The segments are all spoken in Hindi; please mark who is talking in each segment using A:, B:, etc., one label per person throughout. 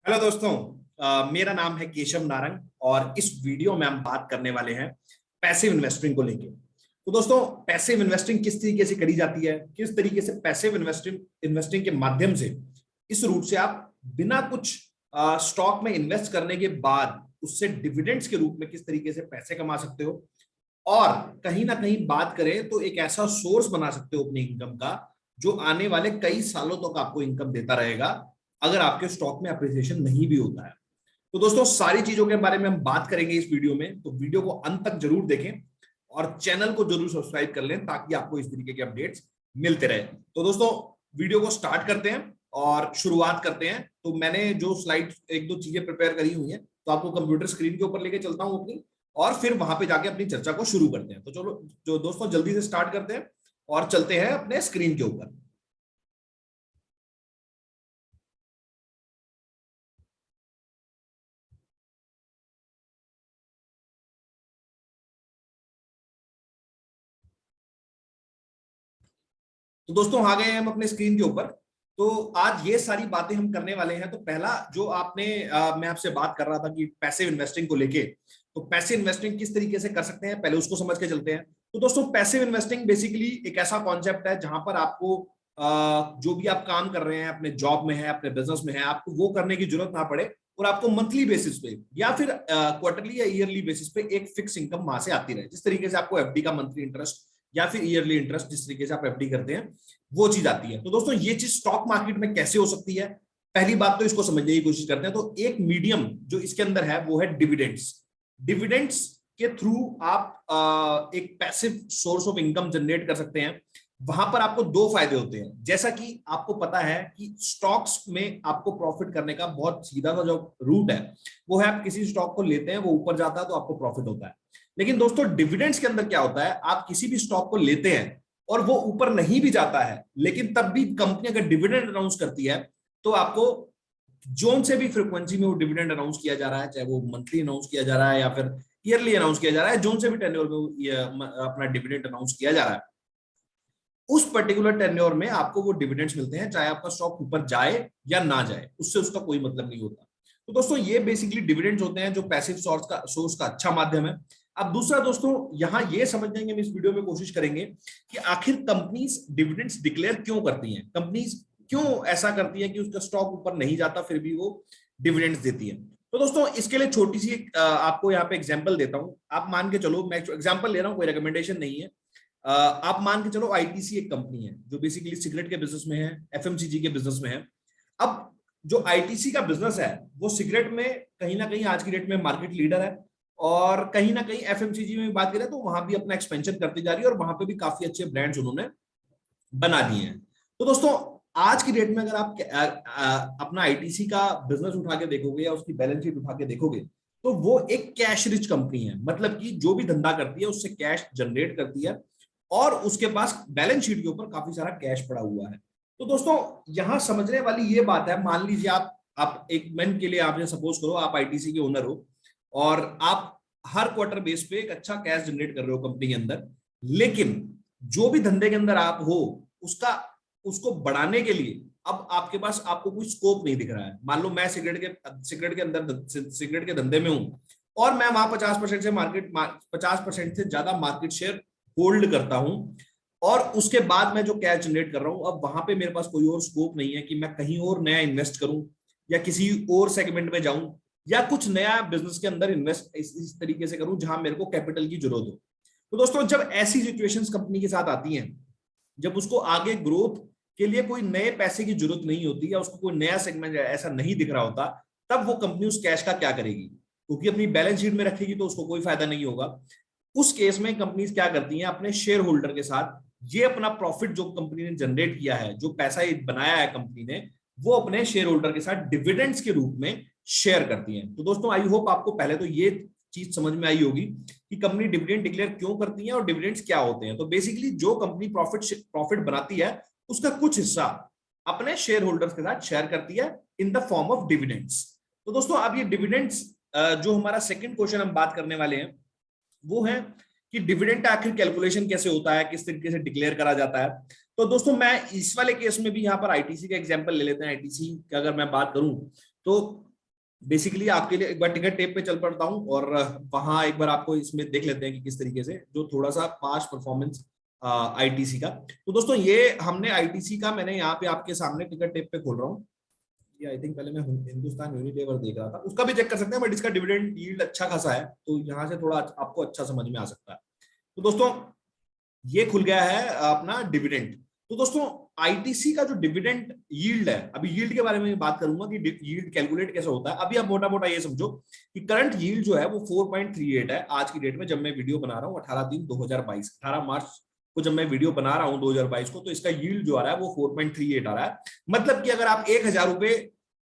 A: हेलो दोस्तों। मेरा नाम है केशव नारंग और इस वीडियो में हम बात करने वाले हैं पैसिव इन्वेस्टिंग को लेके। तो दोस्तों, पैसिव इन्वेस्टिंग किस तरीके से करी जाती है, किस तरीके से पैसिव इन्वेस्टिंग इन्वेस्टिंग के माध्यम से इस रूट से आप बिना कुछ स्टॉक में इन्वेस्ट करने के बाद उससे डिविडेंड्स के रूप में किस तरीके से पैसे कमा सकते हो, और कहीं ना कहीं बात करें तो एक ऐसा सोर्स बना सकते हो अपनी इनकम का जो आने वाले कई सालों तक आपको इनकम देता रहेगा अगर आपके स्टॉक में अप्रिसिएशन नहीं भी होता है। तो दोस्तों, सारी चीजों के बारे में हम बात करेंगे इस वीडियो में, तो वीडियो को अंत तक जरूर देखें और चैनल को जरूर सब्सक्राइब कर लें ताकि आपको इस तरीके के अपडेट्स मिलते रहे। तो दोस्तों, वीडियो को स्टार्ट करते हैं और शुरुआत करते हैं। तो मैंने जो स्लाइड एक दो चीजें प्रिपेयर करी हुई हैं, तो आपको कंप्यूटर स्क्रीन के ऊपर लेके चलता हूं अपनी, और फिर वहां पे जाके अपनी चर्चा को शुरू करते हैं। तो चलो जो दोस्तों, जल्दी से स्टार्ट करते हैं और चलते हैं अपने स्क्रीन के ऊपर। तो दोस्तों, आ गए हम अपने स्क्रीन के ऊपर। तो आज ये सारी बातें हम करने वाले हैं। तो पहला जो आपने मैं आपसे बात कर रहा था कि पैसिव इन्वेस्टिंग को लेके, तो पैसिव इन्वेस्टिंग किस तरीके से कर सकते हैं, पहले उसको समझ के चलते हैं। तो दोस्तों, पैसिव इन्वेस्टिंग बेसिकली एक ऐसा कॉन्सेप्ट है जहां पर आपको जो भी आप काम कर रहे हैं, अपने जॉब में है, अपने बिजनेस में है, आपको वो करने की जरूरत ना पड़े और आपको मंथली बेसिस पे या फिर क्वार्टरली या ईयरली बेसिस पे एक फिक्स इनकम वहां से आती रहे। जिस तरीके से आपको एफडी का मंथली इंटरेस्ट या फिर ईयरली इंटरेस्ट, जिस तरीके से आप एफडी करते हैं, वो चीज आती है। तो दोस्तों, ये चीज स्टॉक मार्केट में कैसे हो सकती है, पहली बात तो इसको समझने की कोशिश करते हैं। तो एक मीडियम जो इसके अंदर है वो है डिविडेंड्स। डिविडेंड्स के थ्रू आप एक passive source of income generate कर सकते हैं। वहां पर आपको दो फायदे होते हैं। जैसा कि आपको पता है कि स्टॉक्स में आपको प्रॉफिट करने का बहुत सीधा सा जो रूट है वो है, आप किसी स्टॉक को लेते हैं, वो ऊपर जाता है तो आपको प्रॉफिट होता है। लेकिन दोस्तों, डिविडेंड्स के अंदर क्या होता है, आप किसी भी स्टॉक को लेते हैं और वो ऊपर नहीं भी जाता है, लेकिन तब भी कंपनी अगर डिविडेंड अनाउंस करती है तो आपको जोन से भी फ्रीक्वेंसी में वो डिविडेंड अनाउंस किया जा रहा है, चाहे वो मंथली अनाउंस किया जा रहा है या फिर ईयरली अनाउंस किया जा रहा है, जोन से भी टेन्योर में अपना डिविडेंड अनाउंस किया जा रहा है, उस पर्टिकुलर टेन्योर में आपको वो डिविडेंड्स मिलते हैं, चाहे आपका स्टॉक ऊपर जाए या ना जाए, उससे उसका कोई मतलब नहीं होता। तो दोस्तों, ये बेसिकली डिविडेंड्स होते हैं जो पैसिव सोर्स का अच्छा माध्यम है। अब दूसरा दोस्तों, यहां ये समझने की हम इस वीडियो में कोशिश करेंगे कि आखिर कंपनीज डिविडेंड्स डिक्लेयर क्यों करती हैं, कंपनीज क्यों ऐसा करती है कि उसका स्टॉक ऊपर नहीं जाता फिर भी वो डिविडेंड्स देती है। तो दोस्तों, इसके लिए छोटी सी आपको यहाँ पे एग्जांपल देता हूं। आप मान के चलो, मैं एग्जांपल ले रहा हूं, कोई रिकमेंडेशन नहीं है। आप मान के चलो आईटीसी एक कंपनी है जो बेसिकली सिगरेट के बिजनेस में है, एफएमसीजी के बिजनेस में है। अब जो आईटीसी का बिजनेस है वो सिगरेट में कहीं ना कहीं आज की डेट में मार्केट लीडर है, और कहीं ना कहीं एफएमसीजी में बात करें तो वहां भी अपना एक्सपेंशन करती जा रही है और वहां पे भी काफी अच्छे ब्रांड्स उन्होंने बना दिए हैं। तो दोस्तों, आज की डेट में अगर आप अपना आईटीसी का बिजनेस उठा के देखोगे या उसकी बैलेंस शीट उठा के देखोगे, तो वो एक कैश रिच कंपनी है। मतलब कि जो भी धंधा करती है उससे कैश जनरेट करती है और उसके पास बैलेंस शीट के ऊपर काफी सारा कैश पड़ा हुआ है। तो दोस्तों, यहां समझने वाली ये बात है, मान लीजिए आप एक मन के लिए आपने सपोज करो आप आईटीसी के ओनर हो और आप हर क्वार्टर बेस पे एक अच्छा कैश जनरेट कर रहे हो कंपनी के अंदर, लेकिन जो भी धंधे के अंदर आप हो उसका उसको बढ़ाने के लिए अब आपके पास आपको कोई स्कोप नहीं दिख रहा है। मान लो मैं सिगरेट के धंधे में हूं और मैं वहां 50% से 50% से ज्यादा मार्केट शेयर होल्ड करता हूं, और उसके बाद मैं जो कैश जनरेट कर रहा हूं, अब वहां पे मेरे पास कोई और स्कोप नहीं है कि मैं कहीं और नया इन्वेस्ट करूं या किसी और सेगमेंट में जाऊं या कुछ नया बिजनेस के अंदर इन्वेस्ट इस तरीके से करूं जहां मेरे को कैपिटल की जरूरत हो। तो दोस्तों, जब ऐसी सिचुएशंस कंपनी के साथ आती हैं, जब उसको आगे ग्रोथ के लिए कोई नए पैसे की जरूरत नहीं होती या उसको कोई नया सेगमेंट ऐसा नहीं दिख रहा होता, तब वो कंपनी उस कैश का क्या करेगी, क्योंकि अपनी बैलेंस शीट में रखेगी तो उसको कोई फायदा नहीं होगा। उस केस में कंपनीज क्या करती हैं, अपने शेयर होल्डर के साथ ये अपना प्रॉफिट जो कंपनी ने जनरेट किया है, जो पैसा बनाया है कंपनी ने, वो अपने शेयर होल्डर के साथ डिविडेंड्स के रूप में शेयर करती हैं। तो दोस्तों, आई होप आपको पहले तो ये चीज समझ में आई होगी कि कंपनी डिविडेंड डिक्लेयर क्यों करती है और डिविडेंड्स क्या होते हैं। तो बेसिकली जो कंपनी प्रॉफिट बनाती है उसका कुछ हिस्सा अपने शेयर होल्डर्स के साथ शेयर करती है in the form of dividends. तो दोस्तों, अब ये डिविडेंड्स जो हमारा सेकंड क्वेश्चन हम बात करने वाले हैं वो है कि डिविडेंड का आखिर कैलकुलेशन कैसे होता है, किस तरीके से डिक्लेयर करा जाता है। तो दोस्तों, मैं इस वाले केस में भी यहाँ पर आईटीसी का एग्जांपल ले लेते हैं। आईटीसी की अगर मैं बात करूं तो बेसिकली आपके लिए एक बार टिकट टेप पे चल पड़ता हूँ और वहां एक बार आपको इसमें देख लेते हैं कि किस तरीके से जो थोड़ा सा पास्ट परफॉर्मेंस आईटीसी का। तो दोस्तों ये हमने आईटीसी का, मैंने यहाँ पे आपके सामने टिकट टेप पे खोल रहा हूँ। ये आई थिंक पहले मैं हिंदुस्तान यूनिलीवर देख रहा था, उसका भी चेक कर सकते हैं, बट इसका डिविडेंड यील्ड अच्छा खासा है, तो यहाँ से थोड़ा आपको अच्छा समझ में आ सकता है। तो दोस्तों ये खुल गया है अपना डिविडेंड। तो दोस्तों आईटीसी का जो डिविडेंड यील्ड है, अभी यील्ड के बारे में बात करूंगा कि यील्ड कैलकुलेट कैसे होता है। अभी आप मोटा मोटा ये समझो कि करंट यील्ड जो है वो 4.38 है आज की डेट में, जब मैं वीडियो बना रहा हूँ 18/3/2022, 18 मार्च को जब मैं वीडियो बना रहा हूँ 2022 को, तो इसका यील्ड जो आ रहा है वो 4.38 आ रहा है। मतलब कि अगर आप 1,000 रुपए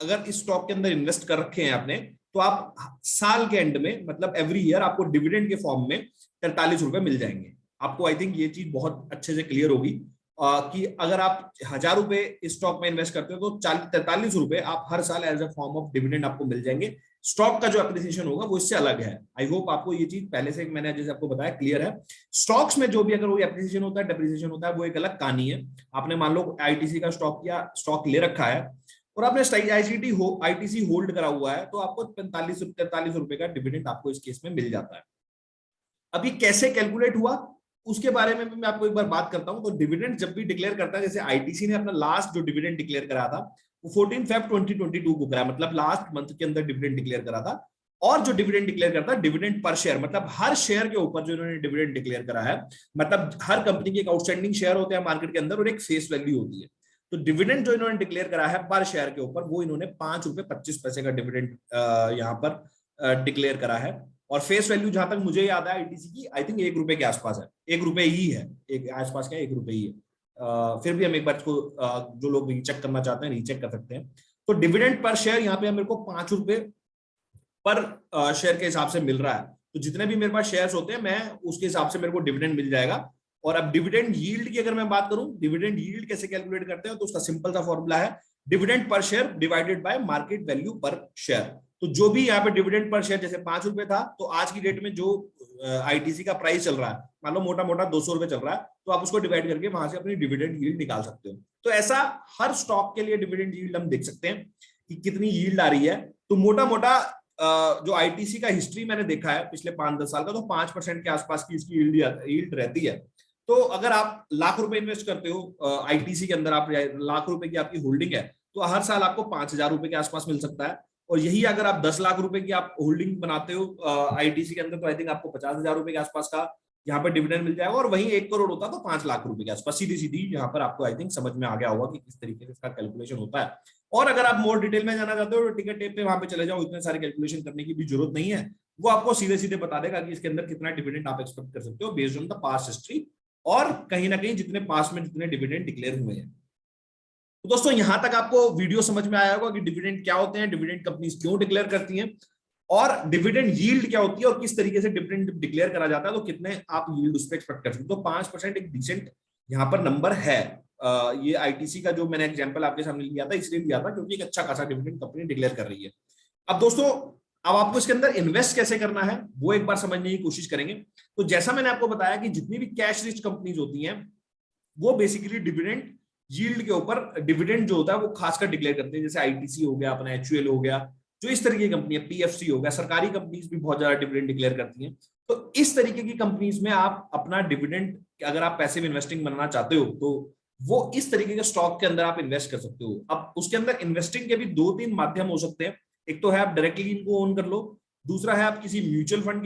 A: अगर इस स्टॉक के अंदर इन्वेस्ट कर रखे हैं आपने, तो आप साल के एंड में, मतलब एवरी ईयर, आपको डिविडेंड के फॉर्म में 43 रुपए मिल जाएंगे। आपको आई थिंक ये चीज बहुत अच्छे से क्लियर होगी कि अगर आप 1,000 रुपए इस स्टॉक में इन्वेस्ट करते हो तो 43 रुपए आप हर साल as a form of dividend आपको मिल जाएंगे। स्टॉक का जो एप्रिसिएशन होगा वो इससे अलग है। आई होप आपको ये चीज पहले से मैंने जैसे आपको बताया क्लियर है। स्टॉक्स में जो भी अगर वो एप्रिसिएशन होता है, डेप्रिसिएशन होता है, वो एक अलग कहानी है। आपने मान लो आईटीसी का स्टॉक ले रखा है और आपने आईटीसी होल्ड करा हुआ है, तो आपको 43 रुपए का डिविडेंड आपको इस केस में मिल जाता है। अभी कैसे कैलकुलेट हुआ उसके बारे में भी मैं आपको एक बार बात करता हूं। तो डिविडेंड जब भी डिक्लेयर करता है, जैसे आईटीसी ने अपना लास्ट जो डिविडेंड डिक्लेयर करा था वो 14 फेब 2022 को करा, मतलब लास्ट मंथ के अंदर डिविडेंड डिक्लेयर करा था। और जो डिविडेंड डिक्लेयर करता है, डिविडेंड पर शेयर, मतलब हर शेयर के ऊपर जो इन्होंने डिविडेंड डिक्लेयर करा है, मतलब हर कंपनी के एक आउटस्टैंडिंग शेयर होते हैं मार्केट के अंदर और एक फेस वैल्यू होती है। तो डिविडेंड जो इन्होंने डिक्लेयर करा है पर शेयर के ऊपर, वो इन्होंने 5 रुपए 25 पैसे का डिविडेंड यहाँ पर डिक्लेयर करा है। और फेस वैल्यू जहां तक मुझे याद है आईटीसी की, आई थिंक 1 रुपए के आसपास है, 1 रुपए ही है, एक आसपास का 1 रुपए ही है। फिर भी हम एक बार इसको जो लोग रीचेक करना चाहते हैं रीचेक कर सकते हैं। तो डिविडेंड पर शेयर यहाँ पे मेरे को 5 रुपए पर शेयर के हिसाब से मिल रहा है। तो जितने भी मेरे पास शेयर्स होते हैं, मैं उसके हिसाब से मेरे को डिविडेंड मिल जाएगा। और अब डिविडेंड यील्ड की अगर मैं बात करूं, डिविडेंड यील्ड कैसे कैलकुलेट करते हैं, तो उसका सिंपल सा फॉर्मूला है dividend per share divided by market value पर शेयर। तो जो भी यहाँ पे डिविडेंड पर शेयर जैसे 5 रुपए था, तो आज की डेट में जो आईटीसी का प्राइस चल रहा है, मान लो मोटा मोटा 200 रुपए चल रहा है, तो आप उसको डिवाइड करके वहां से अपनी डिविडेंड यील्ड निकाल सकते हो। तो ऐसा हर स्टॉक के लिए डिविडेंड यील्ड हम देख सकते हैं कि कितनी यील्ड आ रही है। तो मोटा मोटा जो आईटीसी का हिस्ट्री मैंने देखा है पिछले 5-10 साल का, तो 5% के आसपास की इसकी यील्ड रहती है। तो अगर आप लाख रुपए इन्वेस्ट करते हो आईटीसी के अंदर, आप लाख रुपए की आपकी होल्डिंग है, तो हर साल आपको 5,000 रुपए के आसपास मिल सकता है। और यही अगर आप 10 लाख रुपए की आप होल्डिंग बनाते हो आईटीसी के अंदर, तो आई थिंक आपको 50,000 रुपए के आसपास का यहाँ पर डिविडेंड मिल जाएगा। और वहीं 1 करोड़ होता तो 5 लाख रुपए के आसपास। सीधी सीधी यहाँ पर आपको आई थिंक समझ में आ गया होगा कि किस तरीके से इसका कैलकुलेशन होता है। और अगर आप मोर डिटेल में जाना चाहते हो तो टिकट टेप पे वहां पे चले जाओ, इतने सारे कैलकुलेशन करने की भी जरूरत नहीं है। वो आपको सीधे सीधे बता देगा कि इसके अंदर कितना डिविडेंड आप एक्सपेक्ट कर सकते हो based on the past history, और कहीं ना कहीं जितने पास में जितने डिविडेंड डिक्लेयर हुए हैं। तो दोस्तों यहां तक आपको वीडियो समझ में आया होगा कि डिविडेंड क्या होते हैं, डिविडेंड कंपनीज क्यों डिक्लेयर करती हैं, और डिविडेंड यील्ड क्या होती है, और किस तरीके से डिविडेंड डिक्लेयर करा जाता है, तो कितने आप यील्ड उस पर एक्सपेक्ट कर सकते हो। तो 5% एक डिसेंट यहाँ पर नंबर है। ये आईटीसी का जो मैंने एग्जांपल आपके सामने लिया था इसलिए लिया था क्योंकि एक अच्छा खासा डिविडेंड कंपनी डिक्लेयर कर रही है। अब दोस्तों अब आपको इसके अंदर इन्वेस्ट कैसे करना है वो एक बार समझने की कोशिश करेंगे। तो जैसा मैंने आपको बताया कि जितनी भी कैश रिच कंपनीज होती हैं वो बेसिकली डिविडेंड यील्ड के ऊपर डिविडेंड जो होता है वो खासकर डिक्लेयर करते हैं। जैसे आईटीसी हो गया, अपना एचयूएल हो गया, जो इस तरीके की कंपनी है, पीएफसी हो गया, सरकारी कंपनीज भी बहुत ज्यादा डिविडेंड डिक्लेयर करती हैं। तो इस तरीके की कंपनीज में आप अपना डिविडेंड, अगर आप पैसिव इन्वेस्टिंग बनाना चाहते हो तो वो इस तरीके के स्टॉक के अंदर आप इन्वेस्ट कर सकते हो। अब उसके अंदर इन्वेस्टिंग के भी 2-3 माध्यम हो सकते हैं। एक तो है आप डायरेक्टली इनको ओन कर लो, दूसरा है आप किसी म्यूचुअल फंड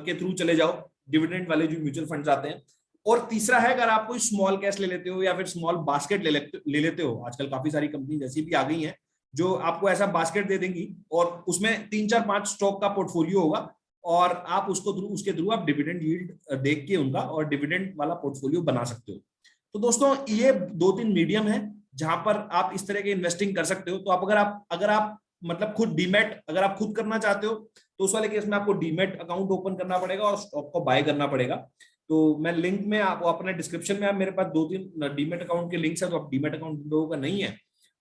A: के थ्रू चले जाओ, डिविडेंड वाले जो म्यूचुअल फंड आते हैं, और तीसरा है अगर आप कोई स्मॉल कैश ले लेते हो या फिर स्मॉल बास्केट ले लेते हो। आजकल काफी सारी कंपनी ऐसी भी आ गई हैं जो आपको ऐसा बास्केट दे देंगी और उसमें 3-4-5 स्टॉक का पोर्टफोलियो होगा, और आप उसके थ्रू आप डिविडेंड यील्ड देख के उनका और डिविडेंड वाला पोर्टफोलियो बना सकते हो। तो दोस्तों ये 2-3 मीडियम है जहां पर आप इस तरह के इन्वेस्टिंग कर सकते हो। तो आप अगर आप मतलब खुद डीमैट अगर आप खुद करना चाहते हो तो उस वाले केस में आपको डीमैट अकाउंट ओपन करना पड़ेगा और स्टॉक को बाय करना पड़ेगा। तो मैं लिंक में आप अपने डिस्क्रिप्शन में, आप मेरे पास 2-3 डीमैट अकाउंट के लिंक्स है, तो आप डीमैट अकाउंट लोगों का नहीं है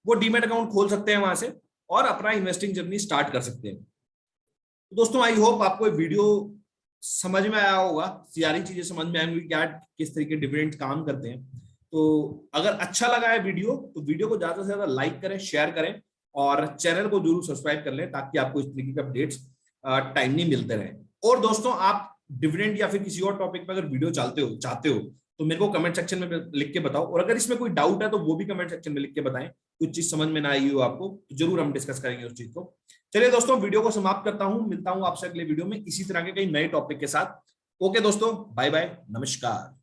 A: वो डीमैट अकाउंट खोल सकते हैं वहां से और अपना इन्वेस्टिंग जर्नी स्टार्ट कर सकते हैं। तो दोस्तों आई होप आपको वीडियो समझ में आया होगा, सारी चीजें समझ में आएंगी क्या किस तरीके डिविडेंड काम करते हैं। तो अगर अच्छा लगा है वीडियो तो वीडियो को ज्यादा से ज्यादा लाइक करें, शेयर करें, और चैनल को जरूर सब्सक्राइब कर लें ताकि आपको इस तरीके के अपडेट्स टाइमली मिलते रहे। और दोस्तों, आप डिविडेंड या फिर किसी और टॉपिक पर अगर वीडियो चाहते हो तो मेरे को कमेंट सेक्शन में लिख के बताओ, और अगर इसमें कोई डाउट है तो वो भी कमेंट सेक्शन में लिख के बताएं। कुछ चीज समझ में ना आई हो आपको तो जरूर हम डिस्कस करेंगे उस चीज को। चलिए दोस्तों, वीडियो को समाप्त करता हूं, मिलता हूं आपसे अगले वीडियो में इसी तरह के कई नए टॉपिक के साथ। ओके दोस्तों, बाय बाय, नमस्कार।